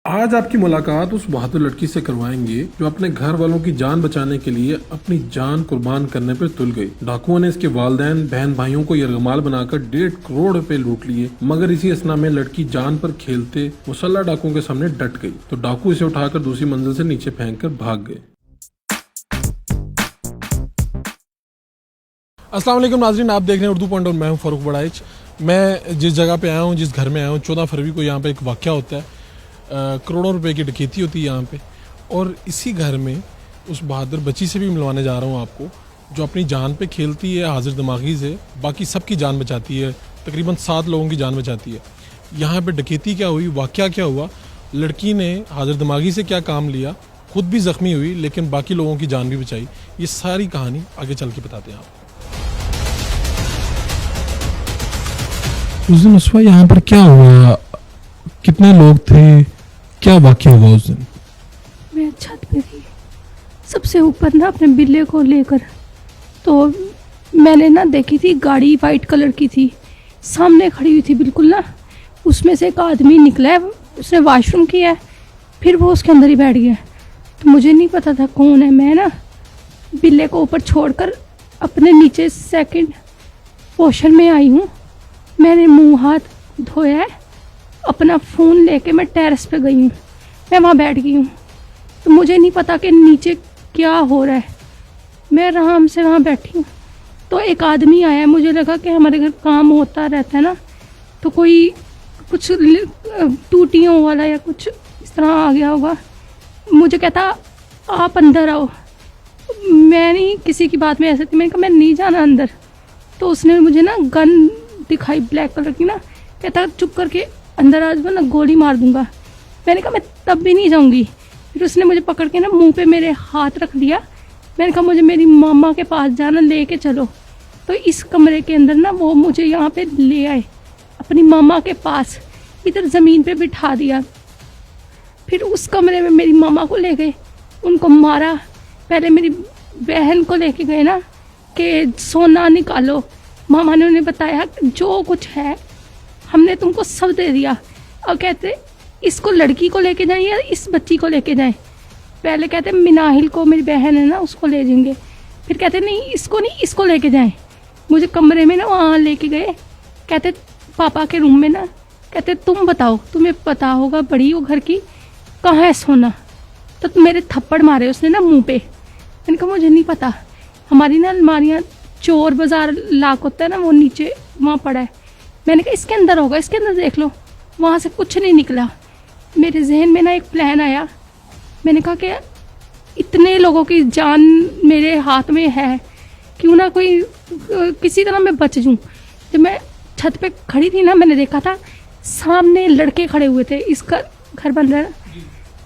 आज आपकी मुलाकात उस बहादुर लड़की से करवाएंगे जो अपने घर वालों की जान बचाने के लिए अपनी जान कुर्बान करने पर तुल गई। डाकुओं ने इसके वालिदैन बहन भाइयों को यरगमाल बनाकर 1.5 करोड़ रुपए लूट लिए, मगर इसी असना में लड़की जान पर खेलते मुसल्ला डाकुओं के सामने डट गई तो डाकू इसे उठाकर दूसरी मंजिल से नीचे फेंक कर भाग गए। अस्सलाम वालेकुम नाज़रीन, आप देख रहे हैं उर्दू पॉइंट और मैं हूं फ़ारूक बड़ाइच। मैं जिस जगह पे आया हूं, जिस घर में आया हूं, 14 फरवरी को यहाँ पे एक वाक़या होता है। करोड़ों रुपए की डकैती होती है यहाँ पे, और इसी घर में उस बहादुर बच्ची से भी मिलवाने जा रहा हूँ आपको, जो अपनी जान पे खेलती है हाजिर दिमागी से, बाकी सबकी जान बचाती है, तकरीबन 7 लोगों की जान बचाती है। यहाँ पे डकैती क्या हुई, वाक़या क्या हुआ, लड़की ने हाजिर दिमागी से क्या काम लिया, खुद भी ज़ख्मी हुई लेकिन बाकी लोगों की जान भी बचाई, ये सारी कहानी आगे चल के बताते हैं आपको। उस दिन उसवा यहाँ पर क्या हुआ, कितने लोग थे, क्या वाक़या हुआ उस दिन? मैं छत पे थी, सबसे ऊपर ना अपने बिल्ले को लेकर, तो मैंने ना देखी थी गाड़ी वाइट कलर की थी, सामने खड़ी हुई थी बिल्कुल ना, उसमें से एक आदमी निकला है, उसने वॉशरूम किया है, फिर वो उसके अंदर ही बैठ गया। तो मुझे नहीं पता था कौन है। मैं ना बिल्ले को ऊपर छोड़कर अपने नीचे सेकंड पोर्शन में आई हूँ। मैंने मुंह हाथ धोया है, अपना फ़ोन लेके मैं टेरेस पे गई हूँ, मैं वहाँ बैठ गई हूँ। तो मुझे नहीं पता कि नीचे क्या हो रहा है, मैं आराम से वहाँ बैठी हूँ। तो एक आदमी आया, मुझे लगा कि हमारे घर काम होता रहता है ना, तो कोई कुछ टूटियों वाला या कुछ इस तरह आ गया होगा। मुझे कहता आप अंदर आओ। मैं नहीं किसी की बात में ऐसे थी, मैंने कहा मैं नहीं जाना अंदर। तो उसने मुझे ना गन दिखाई ब्लैक कलर की ना, कहता चुप करके अंदर आ जाओ ना, गोली मार दूंगा। मैंने कहा मैं तब भी नहीं जाऊंगी। फिर उसने मुझे पकड़ के ना मुंह पे मेरे हाथ रख दिया। मैंने कहा मुझे मेरी मामा के पास जाना, लेके चलो। तो इस कमरे के अंदर ना वो मुझे यहाँ पे ले आए, अपनी मामा के पास, इधर ज़मीन पे बिठा दिया। फिर उस कमरे में मेरी मामा को ले गए, उनको मारा। पहले मेरी बहन को लेके गए ना कि सोना निकालो। मामा ने उन्हें बताया जो कुछ है हमने तुमको सब दे दिया। और कहते इसको लड़की को लेके जाएं या इस बच्ची को लेके जाएं। पहले कहते मिनाहिल को, मेरी बहन है ना, उसको ले जाएंगे। फिर कहते नहीं इसको नहीं, इसको लेके जाएं। मुझे कमरे में ना वहाँ लेके गए, कहते पापा के रूम में ना, कहते तुम बताओ, तुम्हें पता होगा, बड़ी हो घर की, कहाँ है सोना। तो मेरे थप्पड़ मारे उसने ना मुँह पे। मैंने कहा मुझे नहीं पता, हमारी ना अलमारियाँ चोर बाज़ार लाक होता है ना, वो नीचे वहाँ पड़ा है। मैंने कहा इसके अंदर होगा, इसके अंदर देख लो। वहाँ से कुछ नहीं निकला। मेरे जहन में ना एक प्लान आया। मैंने कहा कि इतने लोगों की जान मेरे हाथ में है, क्यों ना कोई किसी तरह मैं बच जाऊँ। जब मैं छत पे खड़ी थी ना, मैंने देखा था सामने लड़के खड़े हुए थे, इसका घर बन रहा है।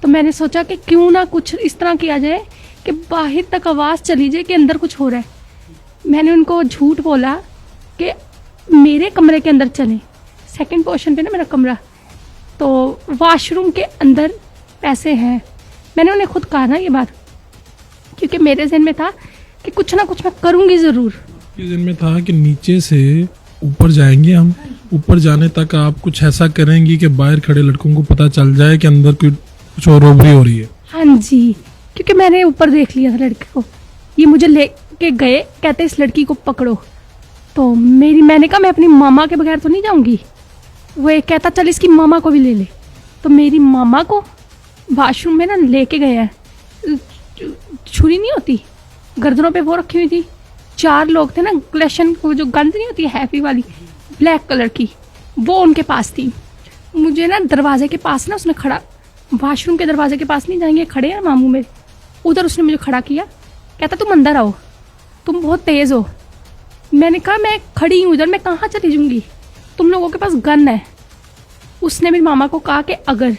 तो मैंने सोचा कि क्यों ना कुछ इस तरह किया जाए कि बाहर तक आवाज़ चली जाए कि अंदर कुछ हो रहा है। मैंने उनको झूठ बोला कि मेरे कमरे के अंदर चलें, सेकंड पोर्शन पे ना मेरा कमरा, तो वॉशरूम के अंदर पैसे हैं। मैंने उन्हें खुद कहा ना ये बात, क्योंकि मेरे जहन में था कि कुछ ना कुछ मैं करूँगी ज़रूर। ये जहन में था कि नीचे से ऊपर जाएंगे हम, ऊपर जाने तक आप कुछ ऐसा करेंगी कि बाहर खड़े लड़कों को पता चल जाए कि अंदर कुछ और रोबरी हो रही है। हाँ जी, क्योंकि मैंने ऊपर देख लिया था लड़के को। ये मुझे लेके गए, कहते इस लड़की को पकड़ो। तो मैंने कहा मैं अपनी मामा के बगैर तो नहीं जाऊंगी। वो एक कहता चल इसकी मामा को भी ले ले। तो मेरी मामा को वॉशरूम में ना लेके गया है, छुरी नहीं होती गर्दनों पे वो रखी हुई थी। 4 लोग थे ना, ग्लेशन को जो गन नहीं होती हैवी वाली ब्लैक कलर की, वो उनके पास थी। मुझे ना दरवाजे के पास ना उसने खड़ा, वॉशरूम के दरवाजे के पास नहीं जाएंगे, खड़े हैं मामू मेरे, उधर उसने मुझे खड़ा किया। कहता तुम अंदर आओ, तुम बहुत तेज़ हो। मैंने कहा मैं खड़ी हूँ उधर, मैं कहाँ चली जाऊँगी, तुम लोगों के पास गन है। उसने मेरी मामा को कहा कि अगर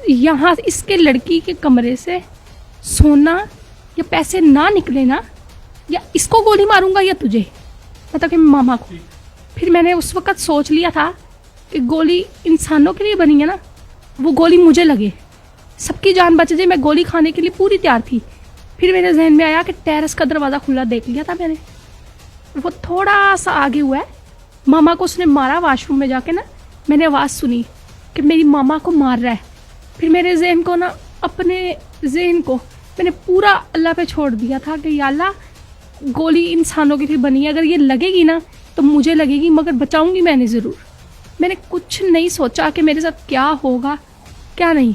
यहाँ इसके लड़की के कमरे से सोना या पैसे ना निकले ना, या इसको गोली मारूंगा या तुझे, पता कि मामा को। फिर मैंने उस वक़्त सोच लिया था कि गोली इंसानों के लिए बनी है ना, वो गोली मुझे लगे, सबकी जान बच जाए, मैं गोली खाने के लिए पूरी तैयार थी। फिर मेरे जहन में आया कि टेरेस का दरवाज़ा खुला देख लिया था मैंने, वो थोड़ा सा आगे हुआ है। मामा को उसने मारा वॉशरूम में जाके ना, मैंने आवाज़ सुनी कि मेरी मामा को मार रहा है। फिर मेरे जहन को ना, अपने जहन को मैंने पूरा अल्लाह पे छोड़ दिया था कि या अल्लाह, गोली इंसानों की भी बनी है, अगर ये लगेगी ना तो मुझे लगेगी, मगर बचाऊंगी मैंने ज़रूर। मैंने कुछ नहीं सोचा कि मेरे साथ क्या होगा क्या नहीं।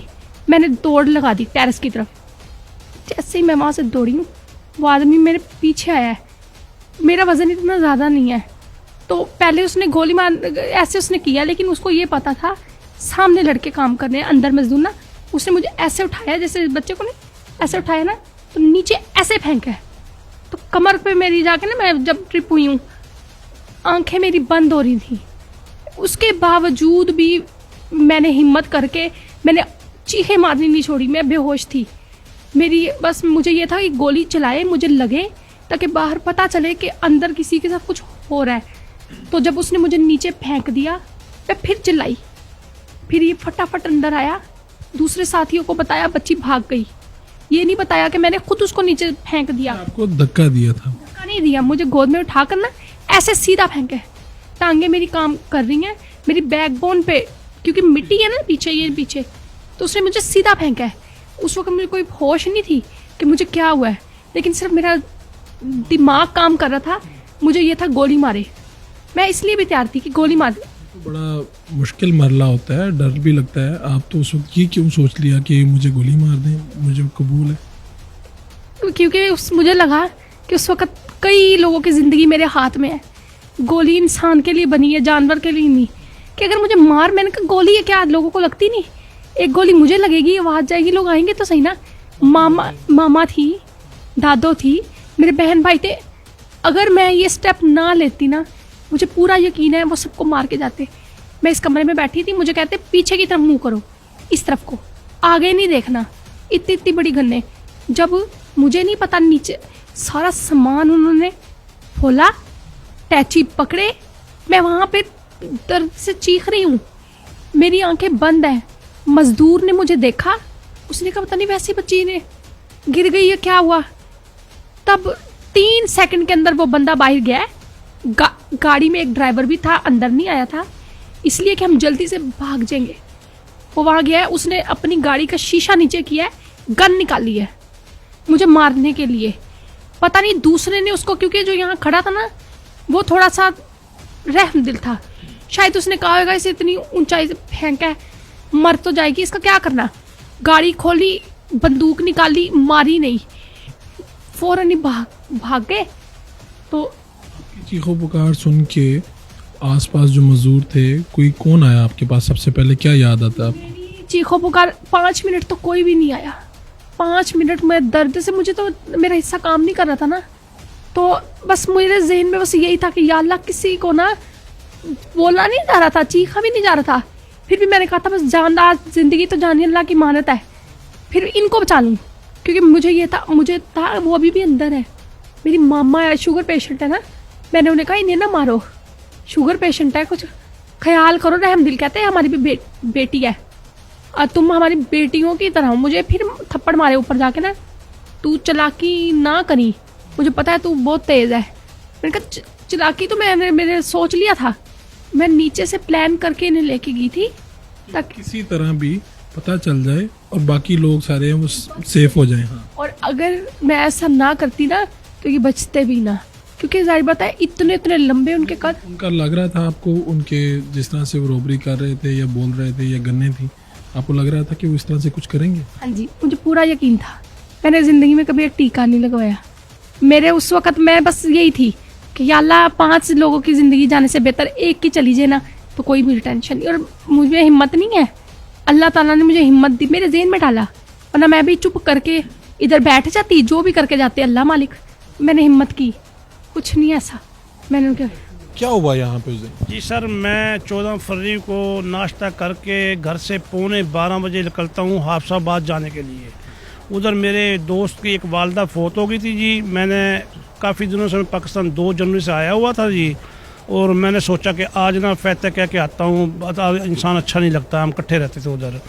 मैंने दौड़ लगा दी टेरेस की तरफ। जैसे ही मैं वहाँ से दौड़ी हूँ, वो आदमी मेरे पीछे आया है। मेरा वज़न इतना ज़्यादा नहीं है, तो पहले उसने गोली मार ऐसे उसने किया, लेकिन उसको ये पता था सामने लड़के काम कर रहे हैं, अंदर मजदूर ना। उसने मुझे ऐसे उठाया, जैसे बच्चे को नहीं ऐसे उठाया ना, तो नीचे ऐसे फेंका है। तो कमर पे मेरी जाके ना, मैं जब ट्रिप हुई हूँ, आंखें मेरी बंद हो रही थी। उसके बावजूद भी मैंने हिम्मत करके, मैंने चीखें मारनी नहीं छोड़ी। मैं बेहोश थी। मेरी बस मुझे ये था कि गोली चलाए, मुझे लगे, ताकि बाहर पता चले कि अंदर किसी के साथ कुछ हो रहा है। तो जब उसने मुझे नीचे फेंक दिया, मैं फिर चिल्लाई। फिर ये फटाफट अंदर आया, दूसरे साथियों को बताया, बच्ची भाग गई। ये नहीं बताया कि मैंने खुद उसको नीचे फेंक दिया। आपको धक्का दिया था? धक्का नहीं दिया, मुझे गोद में उठाकर ना ऐसे सीधा फेंके। टांगे मेरी काम कर रही हैं, मेरी बैकबोन पे, क्योंकि मिट्टी है ना पीछे, ये पीछे, तो उसने मुझे सीधा फेंका है। उस वक्त मुझे कोई होश नहीं थी कि मुझे क्या हुआ है, लेकिन सिर्फ मेरा दिमाग काम कर रहा था। मुझे ये था गोली मारे। मैं इसलिए भी तैयार थी कि गोली मार। बड़ा मुश्किल मरला होता है, डर भी लगता है। आप तो उस वक्त ये क्यों सोच लिया कि मुझे गोली मार दें, मुझे कबूल है? क्योंकि मुझे लगा कि उस वक्त कई लोगों की ज़िंदगी मेरे हाथ में है। गोली इंसान के लिए बनी है, जानवर के लिए नहीं। कि अगर मुझे मार, मैंने कहा गोली है क्या, लोगों को लगती नहीं। एक गोली मुझे लगेगी, आवाज़ जाएगी, लोग आएंगे तो सही ना। मामा थी, दादो थी, मेरे बहन भाई थे। अगर मैं ये स्टेप ना लेती ना, मुझे पूरा यकीन है वो सबको मार के जाते। मैं इस कमरे में बैठी थी, मुझे कहते पीछे की तरफ मुंह करो, इस तरफ को, आगे नहीं देखना। इतनी इतनी बड़ी गन्ने। जब मुझे नहीं पता, नीचे सारा सामान उन्होंने खोला, टैची पकड़े, मैं वहाँ पे दर्द से चीख रही हूँ, मेरी आंखें बंद हैं। मजदूर ने मुझे देखा, उसने कहा पता नहीं वैसी बच्ची ने गिर गई है, क्या हुआ। तब 3 सेकंड के अंदर वो बंदा बाहर गया। गाड़ी में एक ड्राइवर भी था, अंदर नहीं आया था, इसलिए कि हम जल्दी से भाग जाएंगे। वो वहाँ गया, उसने अपनी गाड़ी का शीशा नीचे किया है, गन निकाली है मुझे मारने के लिए। पता नहीं दूसरे ने उसको, क्योंकि जो यहाँ खड़ा था ना, वो थोड़ा सा रहम दिल था, शायद उसने कहा होगा इसे इतनी ऊंचाई से फेंका है, मर तो जाएगी, इसका क्या करना। गाड़ी खोली, बंदूक निकाली, मारी नहीं, फौरन ही भाग गए। तो चीखों पुकार सुन के आसपास जो मजदूर थे, कोई कौन आया आपके पास सबसे पहले, क्या याद आता आपको? मेरी चीखों पुकार 5 मिनट तो कोई भी नहीं आया। 5 मिनट में दर्द से, मुझे तो मेरा हिस्सा काम नहीं कर रहा था ना, तो बस मेरे जहन में बस यही था कि या अल्लाह, किसी को ना बोलना नहीं जा रहा था, चीखा भी नहीं जा रहा था, फिर भी मैंने कहा था बस जानदार जिंदगी तो जानी अल्लाह की मानत है, फिर इनको बचा लूँ। क्योंकि मुझे था वो अभी भी अंदर है। मेरी मामा है, शुगर पेशेंट है ना, मैंने उन्हें कहा इन्हें ना मारो, शुगर पेशेंट है, कुछ ख्याल करो। रहम दिल कहते हैं हमारी भी बेटी है, और तुम हमारी बेटियों की तरह हो। मुझे फिर थप्पड़ मारे ऊपर जाके ना, तू चालाकी ना करी, मुझे पता है तू बहुत तेज़ है। मैंने कहा चालाकी तो मैंने सोच लिया था, मैं नीचे से प्लान करके इन्हें लेके गई थी ताकि किसी तरह भी पता चल जाए और बाकी लोग सारे वो सेफ हो जाएं। हाँ। और अगर मैं ऐसा ना करती ना, तो ये बचते भी ना, क्योंकि जाहिर बात है इतने लंबे उनके कद। उनका लग रहा था आपको, उनके जिस तरह से वो रोबरी कर रहे थे या बोल रहे थे या गन्ने थी, आपको लग रहा था कि वो इस तरह से कुछ करेंगे? हाँ जी, मुझे पूरा यकीन था। मैंने ज़िंदगी में कभी एक टीका नहीं लगवाया। मेरे उस वक़्त मैं बस यही थी कि या अल्लाह, 5 लोगों की ज़िंदगी जाने से बेहतर एक की चली जाए ना, तो कोई भी टेंशन नहीं। और मुझे हिम्मत नहीं है, अल्लाह ताला ने मुझे हिम्मत दी, मेरे ज़हन में डाला, वरना मैं भी चुप करके इधर बैठ जाती, जो भी करके जाते अल्लाह मालिक। मैंने हिम्मत की, कुछ नहीं ऐसा। मैंने उनके क्या हुआ यहाँ पे उस दिन? जी सर, मैं 14 फरवरी को नाश्ता करके घर से 11:15 बजे निकलता हूँ हाफसाबाद जाने के लिए। उधर मेरे दोस्त की एक वालदा फोत हो गई थी जी। मैंने काफ़ी दिनों से पाकिस्तान 2 जनवरी से आया हुआ था जी, और मैंने सोचा कि आज ना फैते कह के आता हूँ, इंसान अच्छा नहीं लगता, हम इकट्ठे रहते थे उधर।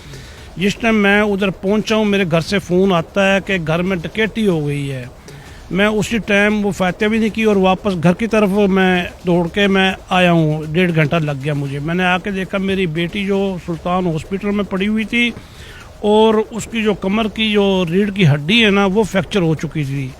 जिस टाइम मैं उधर पहुँचा हूँ, मेरे घर से फ़ोन आता है कि घर में डकैती हो गई है। मैं उसी टाइम वो फैते भी नहीं की और वापस घर की तरफ मैं दौड़ के मैं आया हूँ। 1.5 घंटा लग गया मुझे। मैंने आके देखा मेरी बेटी जो सुल्तान हॉस्पिटल में पड़ी हुई थी और उसकी जो कमर की जो रीढ़ की हड्डी है ना वो फ्रैक्चर हो चुकी थी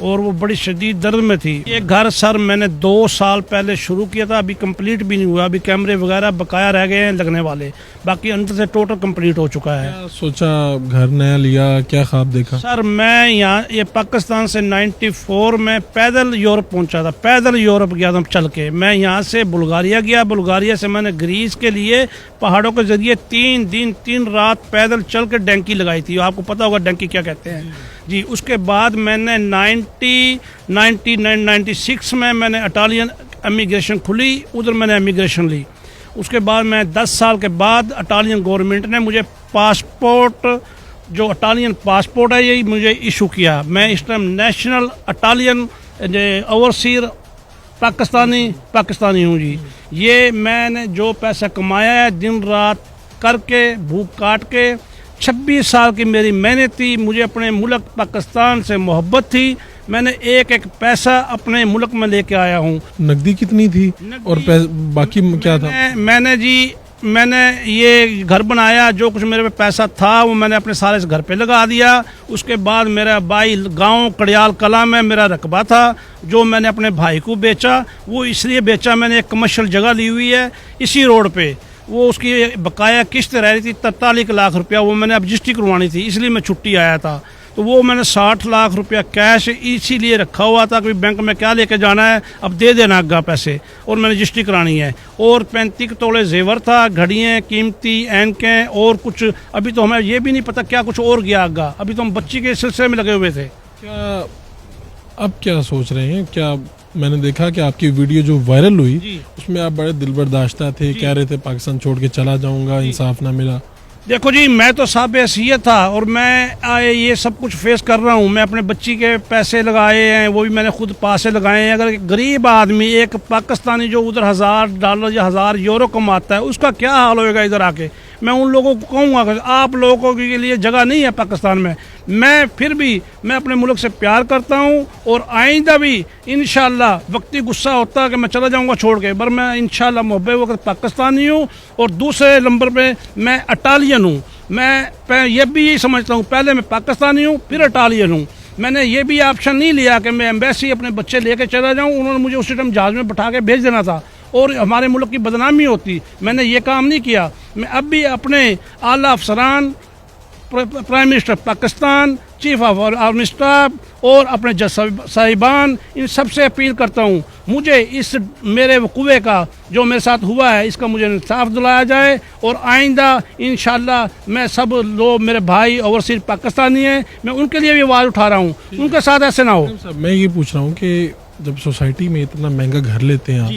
और वो बड़ी शदीद दर्द में थी। ये घर सर मैंने 2 साल पहले शुरू किया था, अभी कंप्लीट भी नहीं हुआ, अभी कैमरे वगैरह बकाया रह गए हैं लगने वाले, बाकी अंदर से टोटल कंप्लीट हो चुका है। क्या सोचा, घर नया लिया, क्या ख्वाब देखा? सर मैं यहाँ ये पाकिस्तान से 94 में पैदल यूरोप पहुँचा था, पैदल यूरोप गया था चल के। मैं यहाँ से बुल्गारिया गया, बुल्गारिया से मैंने ग्रीस के लिए पहाड़ों के जरिए 3 दिन 3 रात पैदल चल के डंकी लगाई थी। आपको पता होगा डंकी क्या कहते हैं जी। उसके बाद मैंने 96 में मैंने इटालियन इमिग्रेशन खुली, उधर मैंने इमिग्रेशन ली। उसके बाद मैं 10 साल के बाद इटालियन गवर्नमेंट ने मुझे पासपोर्ट, जो इटालियन पासपोर्ट है, यही मुझे इशू किया। मैं इस time national Italian overseer Pakistani हूँ जी। ये मैंने जो पैसा कमाया है दिन रात करके, भूख काट के, 26 साल की मेरी मेहनत थी, मुझे अपने मुल्क पाकिस्तान से मोहब्बत थी, मैंने एक एक पैसा अपने मुल्क में लेके आया हूँ। नकदी कितनी थी और बाकी क्या था? मैंने ये घर बनाया, जो कुछ मेरे पे पैसा था वो मैंने अपने सारे इस घर पे लगा दिया। उसके बाद मेरा भाई गांव कड़ियाल कला में मेरा रकबा था, जो मैंने अपने भाई को बेचा। वो इसलिए बेचा, मैंने एक कमर्शियल जगह ली हुई है इसी रोड पे, वो उसकी बकाया किस्त रह रही थी 43 लाख रुपया, वो मैंने अब रजिस्ट्री करवानी थी, इसलिए मैं छुट्टी आया था। तो वो मैंने 60 लाख रुपया कैश इसीलिए रखा हुआ था कि बैंक में क्या लेके जाना है, अब दे देना आगा पैसे, और मैंने रजिस्ट्री करानी है। और 35 तोले जेवर था, घड़ियाँ कीमती, एनकें और कुछ, अभी तो हमें ये भी नहीं पता क्या कुछ और गया आगा, अभी तो हम बच्ची के सिलसिले में लगे हुए थे। क्या अब क्या सोच रहे हैं? क्या मैंने देखा कि आपकी वीडियो जो वायरल हुई उसमें आप बड़े दिलबरदाश्ता थे, कह रहे थे पाकिस्तान छोड़ के चला जाऊंगा, इंसाफ ना मिला। देखो जी, मैं तो साहब हैसियत था और मैं ये सब कुछ फेस कर रहा हूँ। मैं अपने बच्ची के पैसे लगाए हैं, वो भी मैंने खुद पासे लगाए हैं। अगर गरीब आदमी, एक पाकिस्तानी जो उधर $1000 या €1000 कमाता है, उसका क्या हाल होएगा इधर आके? मैं उन लोगों को कहूँगा कि आप लोगों के लिए जगह नहीं है पाकिस्तान में। मैं फिर भी मैं अपने मुल्क से प्यार करता हूँ और आइंदा भी इंशाल्लाह, वक्ती गुस्सा होता है कि मैं चला जाऊँगा छोड़ के, पर मैं इंशाल्लाह मुहब्बत वक्त पाकिस्तानी हूँ। और दूसरे नंबर पे मैं इटालियन हूँ। मैं ये भी यही समझता हूँ, पहले मैं पाकिस्तानी हूँ फिर इटालियन हूँ। मैंने ये भी ऑप्शन नहीं लिया कि मैं एम्बेसी अपने बच्चे लेके चला जाऊँ, उन्होंने मुझे उसी टाइम जहाज़ में बैठा के भेज देना था और हमारे मुल्क की बदनामी होती। मैंने ये काम नहीं किया। मैं अब भी अपने आला अफसरान, prime minister Pakistan, chief of army staff और अपने जज साहिबान, इन सब से अपील करता हूँ, मुझे इस मेरे वकूवे का जो मेरे साथ हुआ है इसका मुझे इंसाफ दिलाया जाए। और आइंदा इंशाल्लाह मैं सब लोग, मेरे भाई ओवरसीज पाकिस्तानी हैं, मैं उनके लिए भी आवाज़ उठा रहा हूँ, उनके साथ ऐसे ना हो। मैं ये पूछ रहा हूँ कि जब सोसाइटी में इतना महंगा घर लेते हैं आप,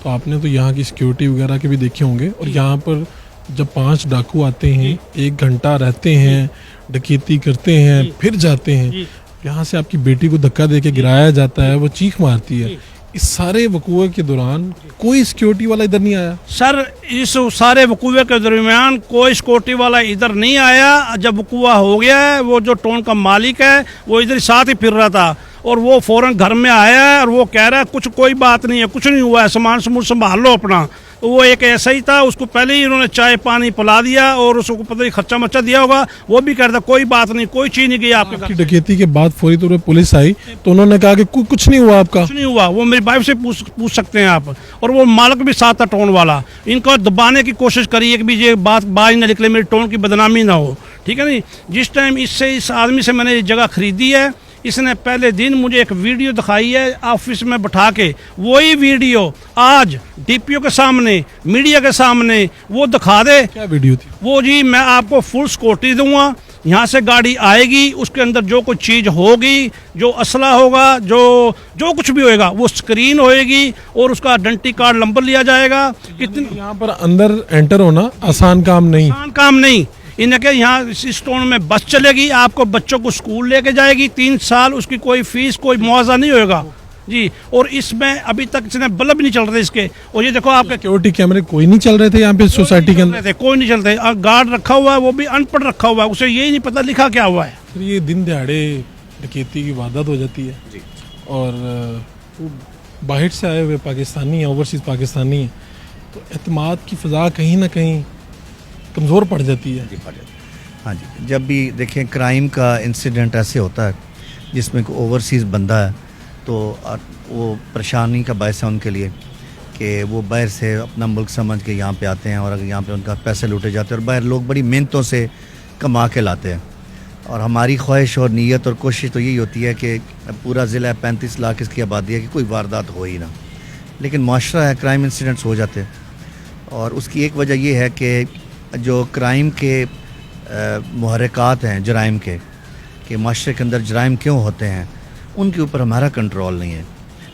तो आपने तो यहाँ की सिक्योरिटी वगैरह के भी देखे होंगे, और यहाँ पर जब 5 डाकू आते हैं, 1 घंटा रहते हैं, डकैती करते हैं, फिर जाते हैं, यहाँ से आपकी बेटी को धक्का दे के गिराया जाता है, वो चीख मारती है, इस सारे वकूए के दौरान कोई सिक्योरिटी वाला इधर नहीं आया? सर, इस सारे वकूए के दरमियान कोई सिक्योरिटी वाला इधर नहीं आया। जब वकूआ हो गया है, वो जो टाउन का मालिक है वो इधर साथ ही फिर रहा था और वो फौरन घर में आया है और वो कह रहा है कोई बात नहीं है, कुछ नहीं हुआ है, सामान संभाल लो अपना। तो वो एक ऐसा ही था, उसको पहले ही उन्होंने चाय पानी पिला दिया और उसको पता नहीं खर्चा मर्चा दिया होगा, वो भी कहता कोई बात नहीं, कोई चीज़ नहीं गई आपके घर। डकैती के बाद फौरी तौर पर पुलिस आई तो उन्होंने कहा कि कुछ नहीं हुआ आपका? कुछ नहीं हुआ, वो मेरी वाइफ से पूछ सकते हैं आप। और वो मालिक भी साथ था टाउन वाला, इनको दबाने की कोशिश करी कि भी ये बात बाज ना निकले, मेरी टाउन की बदनामी ना हो, ठीक है नहीं। जिस टाइम इस आदमी से मैंने ये जगह खरीदी है, इसने पहले दिन मुझे एक वीडियो दिखाई है ऑफिस में बैठा के, वही वीडियो आज डीपीओ के सामने, मीडिया के सामने वो दिखा दे। क्या वीडियो थी वो? जी मैं आपको फुल सिक्योरिटी दूंगा, यहाँ से गाड़ी आएगी, उसके अंदर जो कुछ चीज़ होगी, जो असला होगा, जो कुछ भी होएगा, वो स्क्रीन होएगी और उसका आइडेंटिटी कार्ड नंबर लिया जाएगा। कितने यहाँ पर अंदर एंटर होना आसान काम नहीं, आसान काम नहीं। इनके यहाँ इस टाउन में बस चलेगी, आपको बच्चों को स्कूल लेके जाएगी, 3 साल उसकी कोई फीस, कोई मुआवजा नहीं होगा जी। और इसमें अभी तक इसने बल्ब नहीं चल रहे इसके। और ये देखो आपके सिक्योरिटी कैमरे कोई नहीं चल रहे थे यहाँ पे सोसाइटी के अंदर? कोई नहीं चलते। गार्ड रखा हुआ है, वो भी अनपढ़ रखा हुआ है, उसे यही नहीं पता लिखा क्या हुआ है। फिर ये दिन दिहाड़े डकैती की वारदात हो जाती है जी। और बाहर से आए हुए पाकिस्तानी हैं, ओवरसीज पाकिस्तानी हैं, तो एतमाद की फ़ज़ा कहीं ना कहीं कमज़ोर पड़ जाती है। हाँ जी, जब भी देखें क्राइम का इंसिडेंट ऐसे होता है जिसमें कोई ओवरसीज़ बंदा है तो वो परेशानी का बायस है उनके लिए कि वो बाहर से अपना मुल्क समझ के यहाँ पे आते हैं और अगर यहाँ पे उनका पैसे लूटे जाते हैं और बाहर लोग बड़ी मेहनतों से कमा के लाते हैं। और हमारी ख्वाहिश और नीयत और कोशिश तो यही होती है कि पूरा ज़िला 35 लाख इसकी आबादी है कि कोई वारदात हो ही ना, लेकिन माशरा है, क्राइम इंसिडेंट्स हो जाते हैं। और उसकी एक वजह यह है कि जो क्राइम के मुहर्रिकात हैं जराइम के, कि माशरे के अंदर जराइम क्यों होते हैं, उनके ऊपर हमारा कंट्रोल नहीं है।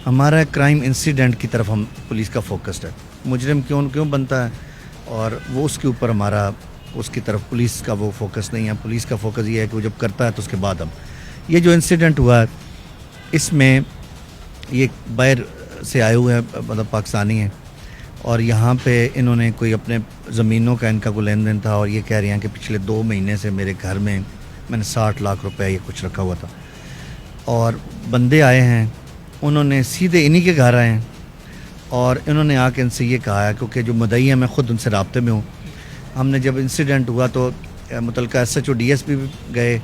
हमारा क्राइम इंसिडेंट की तरफ हम पुलिस का फोकस्ड है, मुजरिम क्यों बनता है और वो उसके ऊपर हमारा उसकी तरफ पुलिस का वो फोकस नहीं है। पुलिस का फोकस ये है कि वो जब करता है तो उसके बाद हम ये जो इंसिडेंट हुआ है इसमें ये बाहर से आए हुए हैं, मतलब पाकिस्तानी हैं और यहाँ पे इन्होंने कोई अपने ज़मीनों का इनका कोई लेन देन था और ये कह रहे हैं कि पिछले 2 महीने से मेरे घर में मैंने 60 लाख रुपए ये कुछ रखा हुआ था। और बंदे आए हैं, उन्होंने सीधे इन्हीं के घर आए हैं और इन्होंने आके इनसे ये कहा है, क्योंकि जो मुद्दई है मैं ख़ुद उनसे राब्ते में हूँ, हमने जब इंसिडेंट हुआ तो मुतलका SHO DSP भी गए,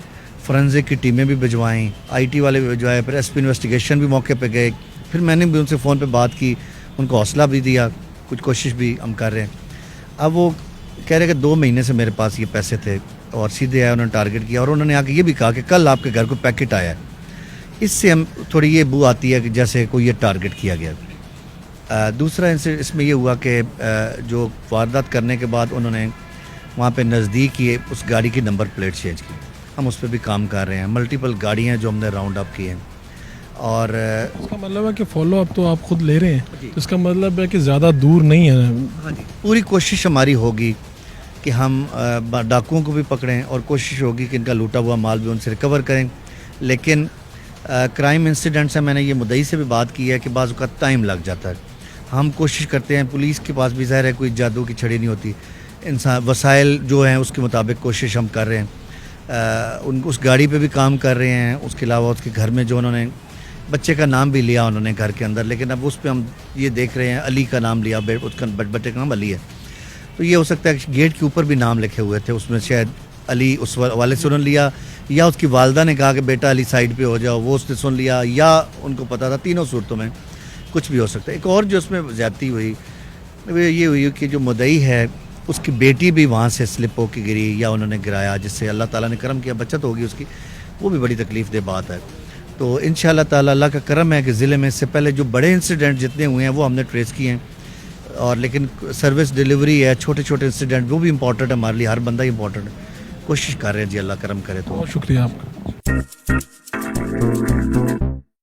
फोरेंसिक की टीमें भी भिजवाईं, IT वाले भी भिजवाए, फिर SP इन्वेस्टिगेशन भी मौके पे गए, फिर मैंने भी उनसे फ़ोन पे बात की, उनको हौसला भी दिया, कुछ कोशिश भी हम कर रहे हैं। अब वो कह रहे कि 2 महीने से मेरे पास ये पैसे थे और सीधे आए, उन्होंने टारगेट किया और उन्होंने आके ये भी कहा कि कल आपके घर को पैकेट आया है। इससे हम थोड़ी ये बू आती है कि जैसे कोई ये टारगेट किया गया। दूसरा इसमें ये हुआ कि जो वारदात करने के बाद उन्होंने वहाँ पे नज़दीक ही उस गाड़ी की नंबर प्लेट चेंज की, हम उस पर भी काम कर रहे हैं। मल्टीपल गाड़ियाँ जो हमने राउंड अप की हैं और इसका मतलब है कि फॉलो अप तो आप खुद ले रहे हैं, तो इसका मतलब है कि ज़्यादा दूर नहीं है। हाँ जी, पूरी कोशिश हमारी होगी कि हम डाकुओं को भी पकड़ें और कोशिश होगी कि इनका लूटा हुआ माल भी उनसे रिकवर करें। लेकिन क्राइम इंसिडेंट्स है, मैंने ये मुद्दई से भी बात की है कि बाज़ का टाइम लग जाता है। हम कोशिश करते हैं, पुलिस के पास भी ज़ाहिर है कोई जादू की छड़ी नहीं होती, इंसान वसाइल जो हैं उसके मुताबिक कोशिश हम कर रहे हैं। उस गाड़ी पे भी काम कर रहे हैं। उसके अलावा उसके घर में जो उन्होंने बच्चे का नाम भी लिया उन्होंने घर के अंदर, लेकिन अब उस पर हम ये देख रहे हैं अली का नाम लिया, उसका बच्चे का नाम अली है, तो ये हो सकता है कि गेट के ऊपर भी नाम लिखे हुए थे, उसमें शायद अली उस वाले से उन्होंने लिया, या उसकी वालदा ने कहा कि बेटा अली साइड पे हो जाओ, वो उसने सुन लिया, या उनको पता था। तीनों सूरतों में कुछ भी हो सकता है। एक और जो उसमें ज़्यादती हुई वो ये हुई कि जो मुद्दई है उसकी बेटी भी वहाँ से स्लिप होकर गिरी या उन्होंने गिराया, जिससे अल्लाह ताला ने करम किया, बचत होगी उसकी, वो भी बड़ी तकलीफ दे बात है। तो इंशाअल्लाह ताला अल्लाह का करम है कि ज़िले में इससे पहले जो बड़े इंसिडेंट जितने हुए हैं वो हमने ट्रेस किए हैं, और लेकिन सर्विस डिलीवरी है, छोटे छोटे इंसिडेंट वो भी इम्पोर्टेंट है हमारे लिए, हर बंदा ही इम्पोर्टेंट है। कोशिश कर रहे हैं जी, अल्लाह करम करे तो। बहुत शुक्रिया आपका।